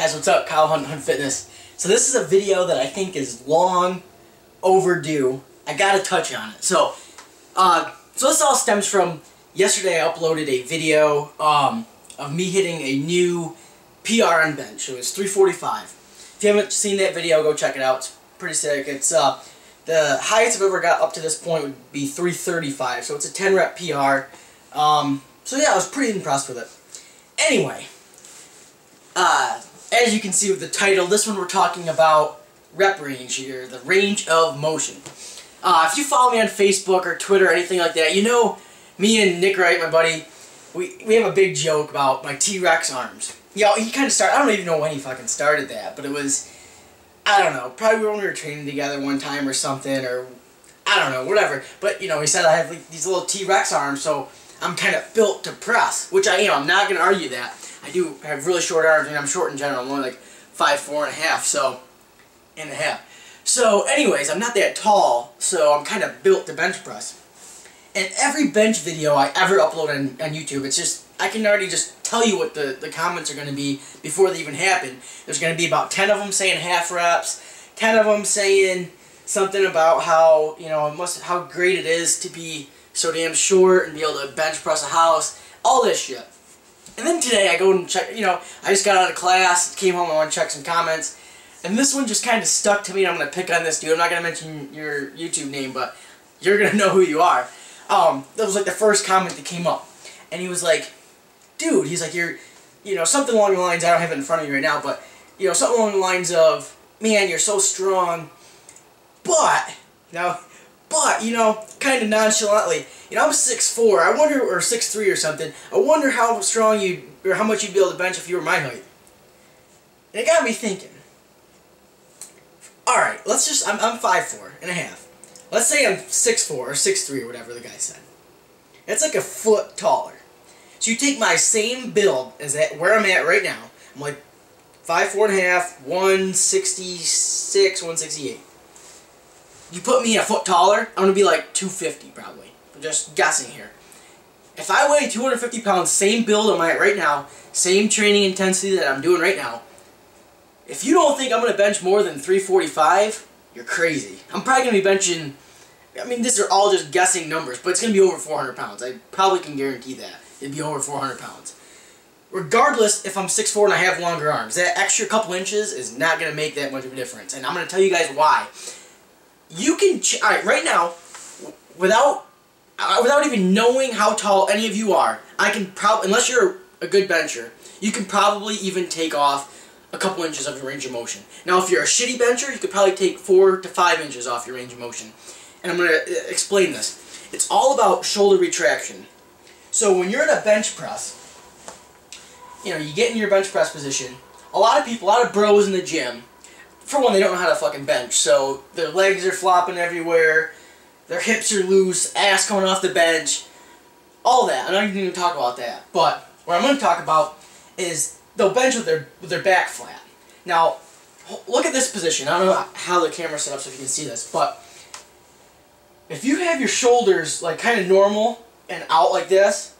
guys, what's up? KyleHuntFitness. So this is a video that I think is long overdue. I gotta touch on it. So this all stems from yesterday. I uploaded a video of me hitting a new PR on bench. It was 345. If you haven't seen that video, go check it out. It's pretty sick. It's the highest I've ever got up to this point would be 335. So it's a 10 rep PR. So yeah, I was pretty impressed with it. Anyway. As you can see with the title, this one we're talking about rep range here, the range of motion. If you follow me on Facebook or Twitter or anything like that, you know me and Nick Wright, my buddy, we have a big joke about my T-Rex arms. You know, he kind of started, I don't even know when he fucking started that, but it was, I don't know, probably when we were training together one time or something, or I don't know, whatever. But, you know, he said I have like, these little T-Rex arms, so I'm kind of built to press, which I am. I'm not going to argue that. I do have really short arms, and I'm short in general. I'm only like 5'4" and a half, so anyways, I'm not that tall, so I'm kind of built to bench press. And every bench video I ever upload on YouTube, it's just, I can already just tell you what the comments are going to be before they even happen. There's going to be about 10 of them saying half reps, 10 of them saying something about how, you know, how great it is to be so damn short and be able to bench press a house, all this shit. And then today I go and check, you know, I just got out of class, came home, I want to check some comments, and this one just kind of stuck to me, and I'm going to pick on this dude. I'm not going to mention your YouTube name, but you're going to know who you are. That was like the first comment that came up, and he was like, dude, he's like, you know, something along the lines, I don't have it in front of me right now, but, you know, something along the lines of, man, you're so strong, but, you know, kind of nonchalantly, you know, I'm 6'4", I wonder, or 6'3" or something, I wonder how strong or how much you'd be able to bench if you were my height. And it got me thinking, alright, let's just, I'm 5'4" and a half. Let's say I'm 6'4", or 6'3", or whatever the guy said. That's like a foot taller. So you take my same build as where I'm at right now, I'm like 5'4" and a half, 166, 168. You put me a foot taller, I'm going to be like 250 probably. I'm just guessing here. If I weigh 250 pounds, same build I'm at right now, same training intensity that I'm doing right now, if you don't think I'm going to bench more than 345, you're crazy. I'm probably going to be benching, I mean, these are all just guessing numbers, but it's going to be over 400 pounds. I probably can guarantee that. It'd be over 400 pounds. Regardless if I'm 6'4" and I have longer arms, that extra couple inches is not going to make that much of a difference. And I'm going to tell you guys why. You can, alright, right now, without even knowing how tall any of you are, I can probably, unless you're a good bencher, you can probably even take off a couple inches of your range of motion. Now, if you're a shitty bencher, you could probably take 4 to 5 inches off your range of motion. And I'm going to explain this. It's all about shoulder retraction. So when you're in a bench press, you know, you get in your bench press position, a lot of bros in the gym, for one, they don't know how to fucking bench, so their legs are flopping everywhere, their hips are loose, ass coming off the bench, all that. I'm not even going to talk about that. But what I'm going to talk about is they'll bench with their back flat. Now, look at this position. I don't know how the camera's set up so if you can see this, but if you have your shoulders like kind of normal and out like this,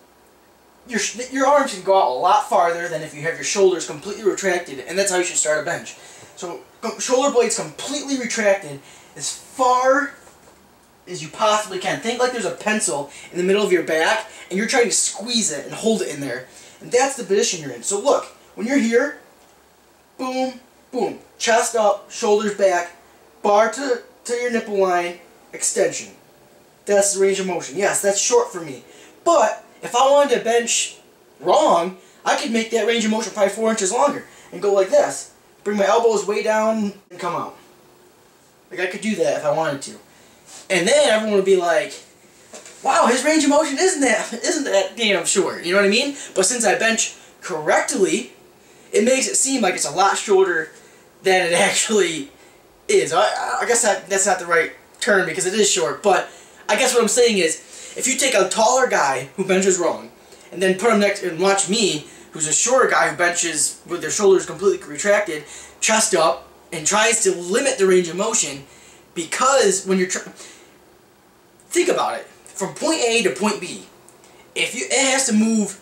your arms can go out a lot farther than if you have your shoulders completely retracted, and that's how you should start a bench. So shoulder blades completely retracted as far as you possibly can. Think like there's a pencil in the middle of your back and you're trying to squeeze it and hold it in there. And that's the position you're in. So look, when you're here, boom, boom, chest up, shoulders back, bar to your nipple line, extension. That's the range of motion. Yes, that's short for me. But if I wanted to bench wrong, I could make that range of motion probably 4 inches longer and go like this. Bring my elbows way down and come out. Like I could do that if I wanted to. And then everyone would be like, wow, his range of motion isn't that damn short. You know what I mean? But since I bench correctly, it makes it seem like it's a lot shorter than it actually is. I guess that's not the right term because it is short, but I guess what I'm saying is, if you take a taller guy who benches wrong, and then put him next and watch me, who's a shorter guy who benches with their shoulders completely retracted, chest up, and tries to limit the range of motion, because when you're think about it, from point A to point B, it has to move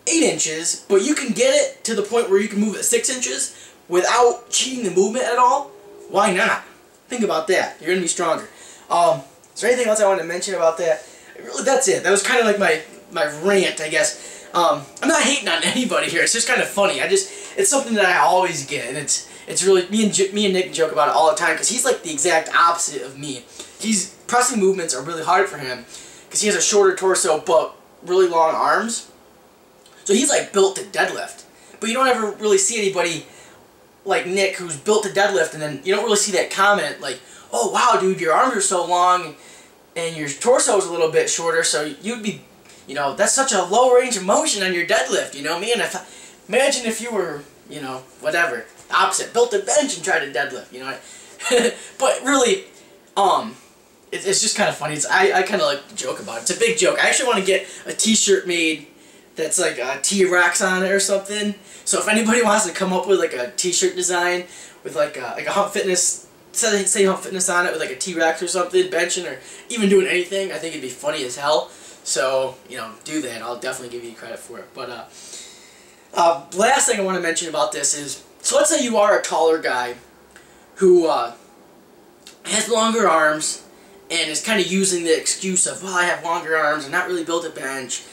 8 inches, but you can get it to the point where you can move it 6 inches, without cheating the movement at all, why not? Think about that. You're going to be stronger. Is there anything else I want to mention about that? Really, that's it. That was kind of like my rant, I guess. I'm not hating on anybody here. It's just kind of funny. It's something that I always get, and it's really me and Nick joke about it all the time because he's like the exact opposite of me. Pressing movements are really hard for him because he has a shorter torso but really long arms. So he's like built to deadlift. But you don't ever really see anybody like Nick who's built to deadlift, and then you don't really see that comment like, "Oh wow, dude, your arms are so long and your torso is a little bit shorter, so you'd be, you know, that's such a low range of motion on your deadlift, you know, man. Imagine if you were, you know, whatever, opposite, built a bench and tried to deadlift, you know." But really, it's just kind of funny. I kind of like to joke about it. It's a big joke. I actually want to get a T-shirt made that's like a T-Rex on it or something. So if anybody wants to come up with like a T-shirt design with like a Hunt Fitness, say Hunt Fitness on it with like a T-Rex or something, benching or even doing anything, I think it'd be funny as hell. So, you know, do that. I'll definitely give you credit for it. But last thing I want to mention about this is, so let's say you are a taller guy who has longer arms and is kind of using the excuse of, well, I have longer arms, I'm not really built to bench.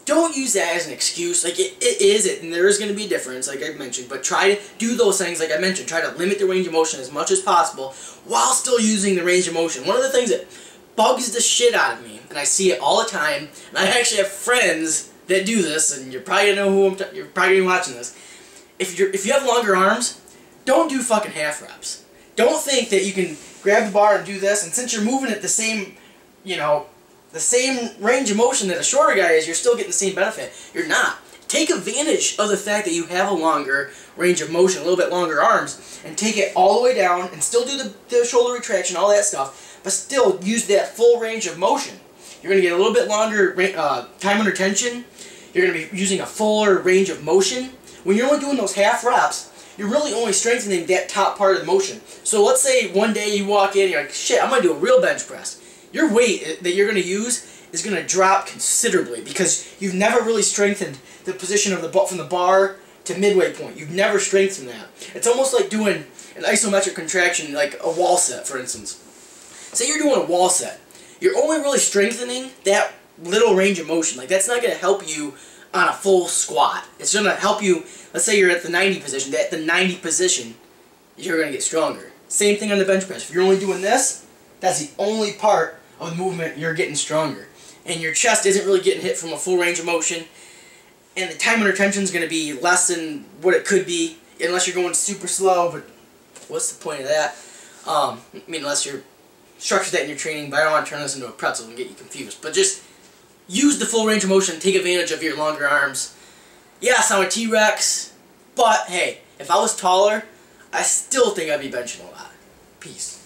Don't use that as an excuse. Like, it is, and there is going to be a difference, like I mentioned, but try to do those things, like I mentioned. Try to limit the range of motion as much as possible while still using the range of motion. One of the things that bugs the shit out of me, and I see it all the time, and I actually have friends that do this, and you're probably going to know who you're probably going to be watching this. If you have longer arms, don't do fucking half reps. Don't think that you can grab the bar and do this, and since you're moving at the same, you know, the same range of motion that a shorter guy is, you're still getting the same benefit. You're not. Take advantage of the fact that you have a longer range of motion, a little bit longer arms, and take it all the way down and still do the shoulder retraction, all that stuff, but still use that full range of motion. You're going to get a little bit longer time under tension. You're going to be using a fuller range of motion. When you're only doing those half reps, you're really only strengthening that top part of the motion. So let's say one day you walk in and you're like, shit, I'm going to do a real bench press. Your weight that you're going to use is going to drop considerably because you've never really strengthened the position of the from the bar to midway point. You've never strengthened that. It's almost like doing an isometric contraction, like a wall set, for instance. Say you're doing a wall set. You're only really strengthening that little range of motion. Like, that's not going to help you on a full squat. It's going to help you, let's say you're at the 90 position. At the 90 position, you're going to get stronger. Same thing on the bench press. If you're only doing this, that's the only part of the movement you're getting stronger. And your chest isn't really getting hit from a full range of motion. And the time under tension is going to be less than what it could be, unless you're going super slow, but what's the point of that? I mean, unless you're structured that in your training, but I don't want to turn this into a pretzel and get you confused. But just use the full range of motion, take advantage of your longer arms. Yes, I'm a T-Rex, but hey, if I was taller, I still think I'd be benching a lot. Peace.